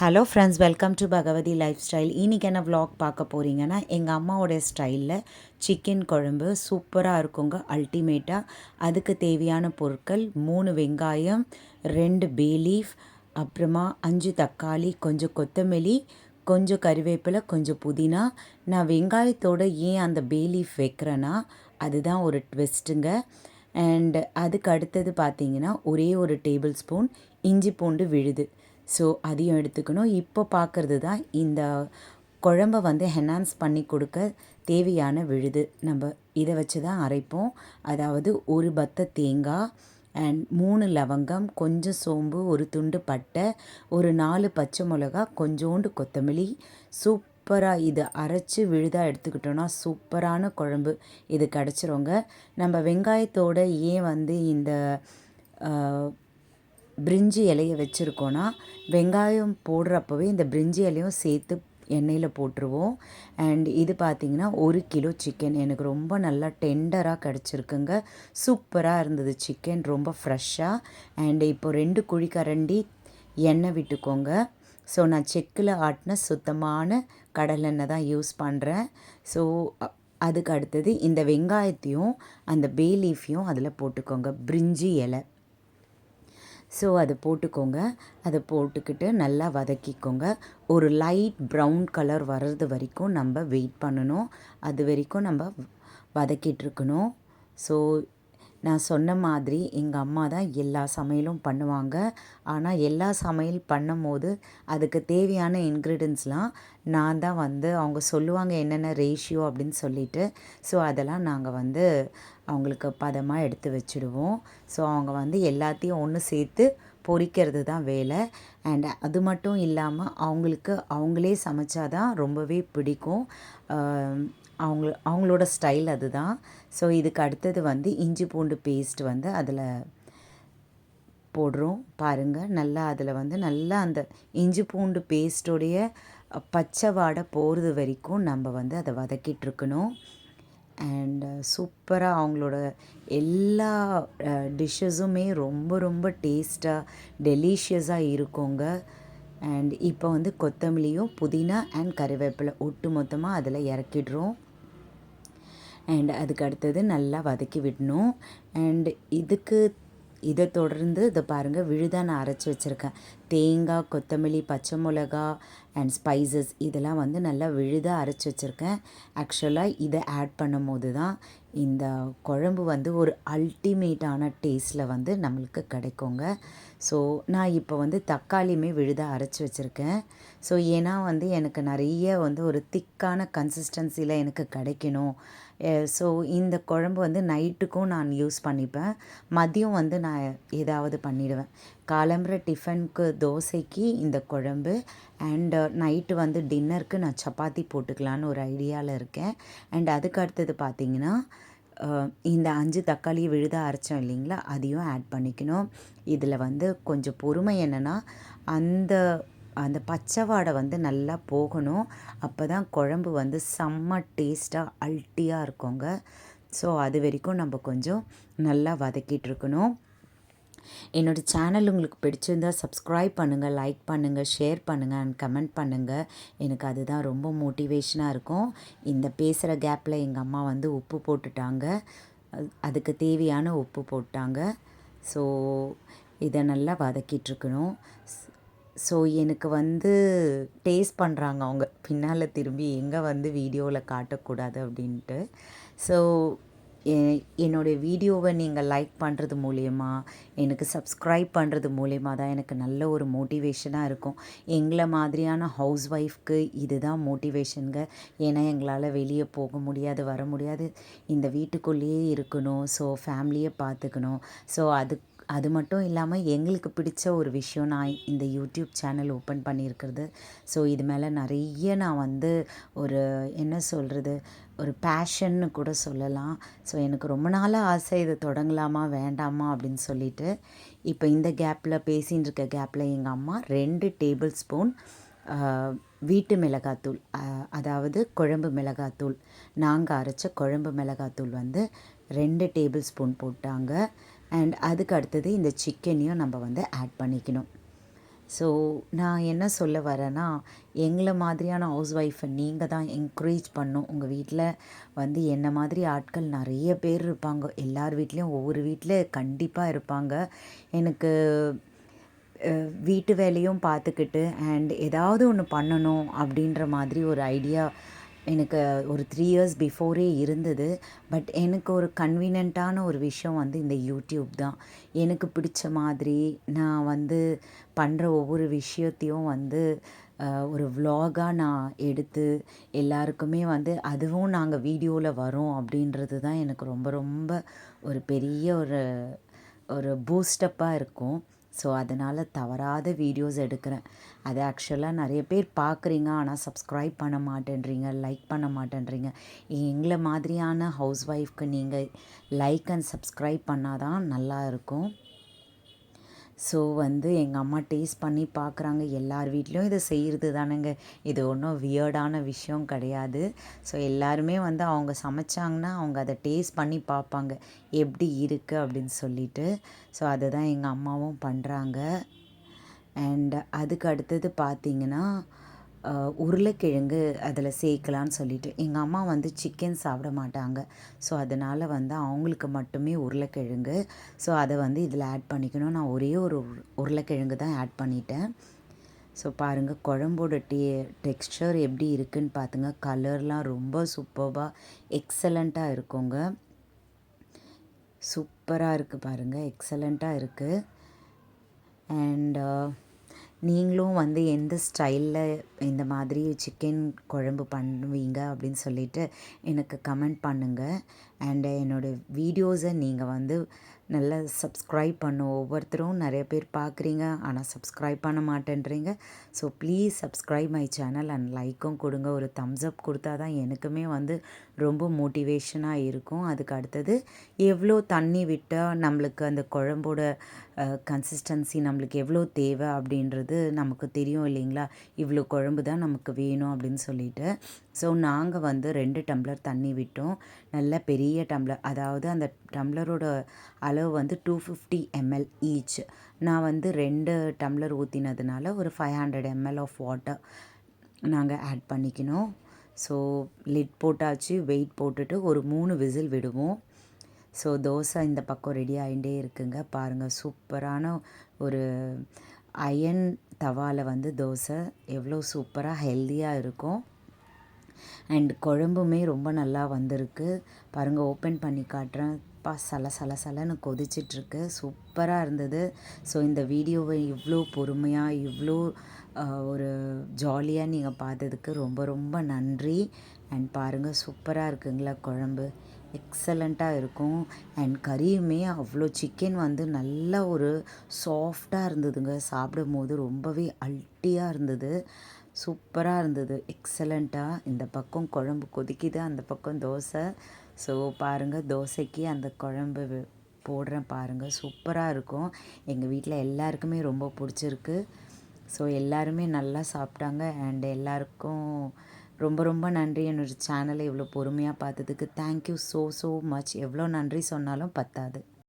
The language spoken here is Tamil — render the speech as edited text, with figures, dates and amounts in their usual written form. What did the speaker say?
Hello friends, welcome to Bhagavathi life style. இன்றைக்கி என்ன vlog பார்க்க போகிறீங்கன்னா, எங்கள் அம்மாவோடைய ஸ்டைலில் சிக்கன் குழம்பு சூப்பராக இருக்குங்க, அல்டிமேட்டாக. அதுக்கு தேவையான பொருட்கள் 3 வெங்காயம், 2 பே லீஃப், அப்புறமா 5 தக்காளி, கொஞ்சம் கொத்தமல்லி, கொஞ்சம் கறிவேப்பிலை, கொஞ்சம் புதினா. நான் வெங்காயத்தோடு ஏன் அந்த பே லீஃப் வைக்கிறேன்னா, அதுதான் ஒரு ட்விஸ்ட்டுங்க. அண்ட் அதுக்கு அடுத்தது பார்த்திங்கன்னா, ஒரே ஒரு டேபிள் ஸ்பூன் இஞ்சி பூண்டு விழுது. ஸோ அதையும் எடுத்துக்கணும். இப்போ பார்க்குறது தான் இந்த குழம்ப வந்து என்ஹான்ஸ் பண்ணி கொடுக்க தேவையான விழுது. நம்ம இதை வச்சு தான் அரைப்போம். அதாவது ஒரு பத்தை தேங்காய் அண்ட் 3 லவங்கம், கொஞ்சம் சோம்பு, ஒரு துண்டு பட்டை, ஒரு 4 பச்சை மிளகா, கொஞ்சோண்டு கொத்தமல்லி. சூப்பராக இது அரைச்சி விழுதாக எடுத்துக்கிட்டோன்னா சூப்பரான குழம்பு இது கிடச்சிருங்க. நம்ம வெங்காயத்தோடு ஏன் வந்து இந்த பிரிஞ்சி இலையை வச்சுருக்கோன்னா, வெங்காயம் போடுறப்பவே இந்த பிரிஞ்சி இலையும் சேர்த்து எண்ணெயில் போட்டுருவோம். அண்ட் இது பார்த்திங்கன்னா 1 கிலோ சிக்கன் எனக்கு ரொம்ப நல்லா டெண்டராக கிடச்சிருக்குங்க. சூப்பராக இருந்தது சிக்கன், ரொம்ப ஃப்ரெஷ்ஷாக. அண்டு இப்போ 2 குழிக்கரண்டி எண்ணெய் விட்டுக்கோங்க. ஸோ நான் செக்கில் ஆட்டின சுத்தமான கடலெண்ணெய் தான் யூஸ் பண்ணுறேன். ஸோ அதுக்கு அடுத்தது இந்த வெங்காயத்தையும் அந்த பே லீஃபையும் அதில் போட்டுக்கோங்க, பிரிஞ்சி இலை. ஸோ அதை போட்டுக்கோங்க. அதை போட்டுக்கிட்டு நல்லா வதக்கிக்கோங்க. ஒரு லைட் ப்ரௌன் கலர் வர்றது வரைக்கும் நம்ம வெயிட் பண்ணணும். அது வரைக்கும் நம்ம வதக்கிட்டுருக்கணும். ஸோ நான் சொன்ன மாதிரி எங்கள் அம்மா தான் எல்லா சமையலும் பண்ணுவாங்க. ஆனால் எல்லா சமையல் பண்ணும்போது அதுக்கு தேவையான இன்க்ரீடியன்ஸ்லாம் நான் தான் வந்து அவங்க சொல்லுவாங்க என்னென்ன ரேஷியோ அப்படின்னு சொல்லிட்டு. ஸோ அதெல்லாம் நாங்கள் வந்து அவங்களுக்கு பதமாக எடுத்து வச்சுடுவோம். ஸோ அவங்க வந்து எல்லாத்தையும் ஒன்று சேர்த்து பொரிக்கிறது தான் வேலை. அண்ட் அது மட்டும் இல்லாமல் அவங்களுக்கு அவங்களே சமைச்சாதான் ரொம்பவே பிடிக்கும். அவங்களோட ஸ்டைல் அதுதான். ஸோ இதுக்கு அடுத்தது வந்து இஞ்சி பூண்டு பேஸ்ட் வந்து அதில் போடுறோம் பாருங்கள். நல்லா அதில் வந்து நல்லா அந்த இஞ்சி பூண்டு பேஸ்ட்டோடைய பச்சை வாடை போகிறது வரைக்கும் நம்ம வந்து அதை வதக்கிட்டுருக்கணும். அண்ட் சூப்பராக அவங்களோட எல்லா டிஷ்ஷஸுமே ரொம்ப ரொம்ப டேஸ்ட்டாக டெலிஷியஸாக இருக்குங்க. அண்ட் இப்போ வந்து கொத்தமல்லியும் புதினா அண்ட் கறிவேப்பிலை ஒட்டு மொத்தமாக அதில் இறக்கிடுறோம். அண்ட் அதுக்கு அடுத்தது நல்லா வதக்கி விடணும். அண்ட் இதை தொடர்ந்து இதை பாருங்கள், விழுதாக நான் அரைச்சி வச்சுருக்கேன். தேங்காய், கொத்தமல்லி, பச்சை மிளகா அண்ட் ஸ்பைசஸ் இதெல்லாம் வந்து நல்லா விழுதாக அரைச்சி வச்சுருக்கேன். ஆக்சுவலாக இதை ஆட் பண்ணும் போது தான் இந்த குழம்பு வந்து ஒரு அல்டிமேட்டான டேஸ்ட்டில் வந்து நம்மளுக்கு கிடைக்குங்க. ஸோ நான் இப்போ வந்து தக்காளியுமே விழுதாக அரைச்சி வச்சுருக்கேன். ஸோ ஏன்னா வந்து எனக்கு நிறைய வந்து ஒரு திக்கான கன்சிஸ்டன்சியில் எனக்கு கிடைக்கணும். ஸோ இந்த குழம்பு வந்து நைட்டுக்கும் நான் யூஸ் பண்ணிப்பேன். மதியம் வந்து நான் ஏதாவது பண்ணிவிடுவேன். காலம்புற டிஃபனுக்கு தோசைக்கு இந்த குழம்பு, அண்டு நைட்டு வந்து டின்னருக்கு நான் சப்பாத்தி போட்டுக்கலான்னு ஒரு ஐடியாவில் இருக்கேன். அண்ட் அதுக்கு அடுத்தது பார்த்திங்கன்னா இந்த 5 தக்காளி விழுதாக அரைச்சோம் இல்லைங்களா, அதையும் ஆட் பண்ணிக்கணும். இதில் வந்து கொஞ்சம் பொறுமை என்னென்னா, அந்த பச்சை வாடை வந்து நல்லா போகணும். அப்போ தான் குழம்பு வந்து செம்ம டேஸ்ட்டாக அல்ட்டியாக இருக்குங்க. ஸோ அது வரைக்கும் நம்ம கொஞ்சம் நல்லா வதக்கிட்டுருக்கணும். என்னோடய சேனல் உங்களுக்கு பிடிச்சிருந்தால் சப்ஸ்கிரைப் பண்ணுங்கள், லைக் பண்ணுங்கள், ஷேர் பண்ணுங்கள் அண்ட் கமெண்ட் பண்ணுங்கள். எனக்கு அதுதான் ரொம்ப மோட்டிவேஷனாக இருக்கும். இந்த பேசுகிற கேப்பில் எங்கள் அம்மா வந்து உப்பு போட்டுட்டாங்க. அதுக்கு தேவையான உப்பு போட்டாங்க. ஸோ இதை நல்லா வதக்கிட்டுருக்கணும். ஸோ எனக்கு வந்து டேஸ்ட் பண்ணுறாங்க அவங்க பின்னால் திரும்பி, எங்கே வந்து வீடியோவில் காட்டக்கூடாது அப்படின்ட்டு. ஸோ என்னுடைய வீடியோவை நீங்கள் லைக் பண்ணுறது மூலயமா, எனக்கு சப்ஸ்கிரைப் பண்ணுறது மூலயமா தான் எனக்கு நல்ல ஒரு மோட்டிவேஷனாக இருக்கும். எங்களை மாதிரியான ஹவுஸ் ஒய்ஃப்க்கு இதுதான் மோட்டிவேஷனுங்க. ஏன்னா எங்களால் வெளியே போக முடியாது, வர முடியாது, இந்த வீட்டுக்குள்ளேயே இருக்கணும். ஸோ ஃபேமிலியை பார்த்துக்கணும். ஸோ அது மட்டும் இல்லாமல் எங்களுக்கு பிடிச்ச ஒரு விஷயம் நான் இந்த யூடியூப் சேனல் ஓப்பன் பண்ணியிருக்கிறது. ஸோ இது மேலே நிறைய நான் வந்து ஒரு என்ன சொல்கிறது, ஒரு பேஷன்னு கூட சொல்லலாம். ஸோ எனக்கு ரொம்ப நாளாக ஆசை, இதை தொடங்கலாமா வேண்டாமா அப்படின்னு சொல்லிட்டு. இப்போ இந்த கேப்பில் பேசின்னு இருக்க கேப்பில் எங்கள் அம்மா 2 டேபிள் ஸ்பூன் வீட்டு மிளகாத்தூள், அதாவது குழம்பு மிளகாத்தூள், நாங்கள் அரைச்ச குழம்பு மிளகாத்தூள் வந்து 2 டேபிள் ஸ்பூன் போட்டாங்க. அண்ட் அதுக்கு அடுத்தது இந்த சிக்கனையும் நம்ம வந்து ஆட் பண்ணிக்கணும். ஸோ நான் என்ன சொல்ல வரேன்னா, எங்கள மாதிரியான ஹவுஸ் ஒய்ஃபை நீங்கள் தான் என்கரேஜ் பண்ணணும். உங்கள் வீட்டில் வந்து என்ன மாதிரி ஆட்கள் நிறைய பேர் இருப்பாங்க. எல்லார் வீட்லேயும் ஒவ்வொரு வீட்டில் கண்டிப்பாக இருப்பாங்க. எனக்கு வீட்டு வேலையும் பார்த்துக்கிட்டு அண்ட் ஏதாவது ஒன்று பண்ணணும் அப்படின்ற மாதிரி ஒரு ஐடியா எனக்கு ஒரு 3 இயர்ஸ் பிஃபோரே இருந்தது. பட் எனக்கு ஒரு கன்வீனியண்ட்டான ஒரு விஷயம் வந்து இந்த யூடியூப் தான். எனக்கு பிடிச்ச மாதிரி நான் வந்து பண்ணுற ஒவ்வொரு விஷயத்தையும் வந்து ஒரு விலாகாக நான் எடுத்து எல்லாருக்குமே வந்து அதுவும் நாங்கள் வீடியோவில் வரோம் அப்படின்றது தான் எனக்கு ரொம்ப ரொம்ப ஒரு பெரிய ஒரு ஒரு பூஸ்டப்பாக இருக்கும். ஸோ அதனால் தவறாத வீடியோஸ் எடுக்கிறேன். அது ஆக்சுவலாக நிறைய பேர் பார்க்குறீங்க, ஆனால் சப்ஸ்கிரைப் பண்ண மாட்டேன்றீங்க, லைக் பண்ண மாட்டேன்றீங்க. எங்களை மாதிரியான ஹவுஸ் ஒய்ஃப்க்கு நீங்கள் லைக் அண்ட் சப்ஸ்கிரைப் பண்ணால் தான் நல்லா இருக்கும். ஸோ வந்து எங்கள் அம்மா டேஸ்ட் பண்ணி பார்க்குறாங்க. எல்லார் வீட்லேயும் இதை செய்கிறது தானேங்க. இது ஒன்றும் வியர்டான விஷயம் கிடையாது. ஸோ எல்லாருமே வந்து அவங்க சமைச்சாங்கன்னா அவங்க அதை டேஸ்ட் பண்ணி பார்ப்பாங்க எப்படி இருக்குது அப்படின்னு சொல்லிட்டு. ஸோ அதை தான் எங்கள் அம்மாவும் பண்ணுறாங்க. அண்ட் அதுக்கு அடுத்தது பார்த்திங்கன்னா உருளைக்கிழங்கு அதில் சேர்க்கலான்னு சொல்லிட்டு எங்கள் அம்மா வந்து சிக்கன் சாப்பிட மாட்டாங்க. ஸோ அதனால் வந்து அவங்களுக்கு மட்டுமே உருளைக்கிழங்கு. ஸோ அதை வந்து இதில் ஆட் பண்ணிக்கணும். நான் ஒரே ஒரு உருளைக்கிழங்கு தான் ஆட் பண்ணிட்டேன். ஸோ பாருங்கள் குழம்போட டெக்ஸ்சர் எப்படி இருக்குதுன்னு பார்த்துங்க. கலர்லாம் ரொம்ப சூப்பராக எக்ஸலண்ட்டாக இருக்குங்க. சூப்பராக இருக்குது பாருங்கள், எக்ஸலண்ட்டாக இருக்குது. அண்ட் நீங்களும் வந்து எந்த ஸ்டைலில் இந்த மாதிரி சிக்கன் குழம்பு பண்ணுவீங்க அப்படின்னு சொல்லிட்டு எனக்கு கமெண்ட் பண்ணுங்கள். அண்டு என்னோடய வீடியோஸை நீங்கள் வந்து நல்லா சப்ஸ்கிரைப் பண்ணும். ஒவ்வொருத்தரும் நிறைய பேர் பார்க்குறீங்க, ஆனால் சப்ஸ்கிரைப் பண்ண மாட்டேன்றீங்க. So please subscribe my channel and லைக்கும் கொடுங்க. ஒரு தம்ஸ் அப் கொடுத்தா தான் எனக்குமே வந்து ரொம்ப மோட்டிவேஷனாக இருக்கும். அதுக்கு அடுத்தது எவ்வளோ தண்ணி விட்டால் நம்மளுக்கு அந்த குழம்போட கன்சிஸ்டன்சி நம்மளுக்கு எவ்வளோ தேவை அப்படின்றது நமக்கு தெரியும் இல்லைங்களா. இவ்வளோ குழம்பு தான் நமக்கு வேணும் அப்படின்னு சொல்லிட்டு. ஸோ நாங்கள் வந்து 2 டம்ளர் தண்ணி விட்டோம். நல்ல பெரிய டம்ளர், அதாவது அந்த டம்ளரோட அளவு வந்து 250 ml ஈச். நான் வந்து 2 டம்ளர் ஊற்றினதுனால ஒரு 500 ml ஆஃப் வாட்டர் நாங்கள் ஆட் பண்ணிக்கணும். ஸோ லிட் போட்டாச்சு, வெயிட் போட்டுட்டு ஒரு 3 விசில் விடுவோம். ஸோ தோசை இந்த பக்கம் ரெடி ஆகிட்டே இருக்குங்க. பாருங்கள், சூப்பரான ஒரு அயன் தவாவில் வந்து தோசை எவ்வளோ சூப்பராக ஹெல்த்தியாக இருக்கும். அண்ட் குழம்புமே ரொம்ப நல்லா வந்திருக்கு பாருங்கள். ஓப்பன் பண்ணி காட்டுறேன். சல சல சலன்னு கொதிச்சிட்ருக்கு. சூப்பராக இருந்தது. ஸோ இந்த வீடியோவை இவ்வளோ பொறுமையாக இவ்வளோ ஒரு ஜாலியாக நீங்கள் பார்த்ததுக்கு ரொம்ப ரொம்ப நன்றி. அண்ட் பாருங்கள், சூப்பராக இருக்குங்களா குழம்பு, எக்ஸலண்ட்டாக இருக்கும். அண்ட் கறியுமே அவ்வளோ, சிக்கன் வந்து நல்ல ஒரு சாஃப்டாக இருந்ததுங்க. சாப்பிடும் போது ரொம்பவே அல்ட்டியாக இருந்தது, சூப்பராக இருந்தது, எக்ஸலண்ட்டாக. இந்த பக்கம் குழம்பு கொதிக்குது, அந்த பக்கம் தோசை. ஸோ பாருங்கள், தோசைக்கு அந்த குழம்பு போடுறேன் பாருங்கள், சூப்பராக இருக்கும். எங்கள் வீட்டில் எல்லாருக்குமே ரொம்ப பிடிச்சிருக்கு. ஸோ எல்லாருமே நல்லா சாப்பிட்டாங்க. அண்ட் எல்லாருக்கும் ரொம்ப ரொம்ப நன்றி. என்னோடய சேனலை இவ்வளோ பொறுமையாக பார்த்ததுக்கு தேங்க்யூ ஸோ மச். எவ்வளோ நன்றி சொன்னாலும் பத்தாது.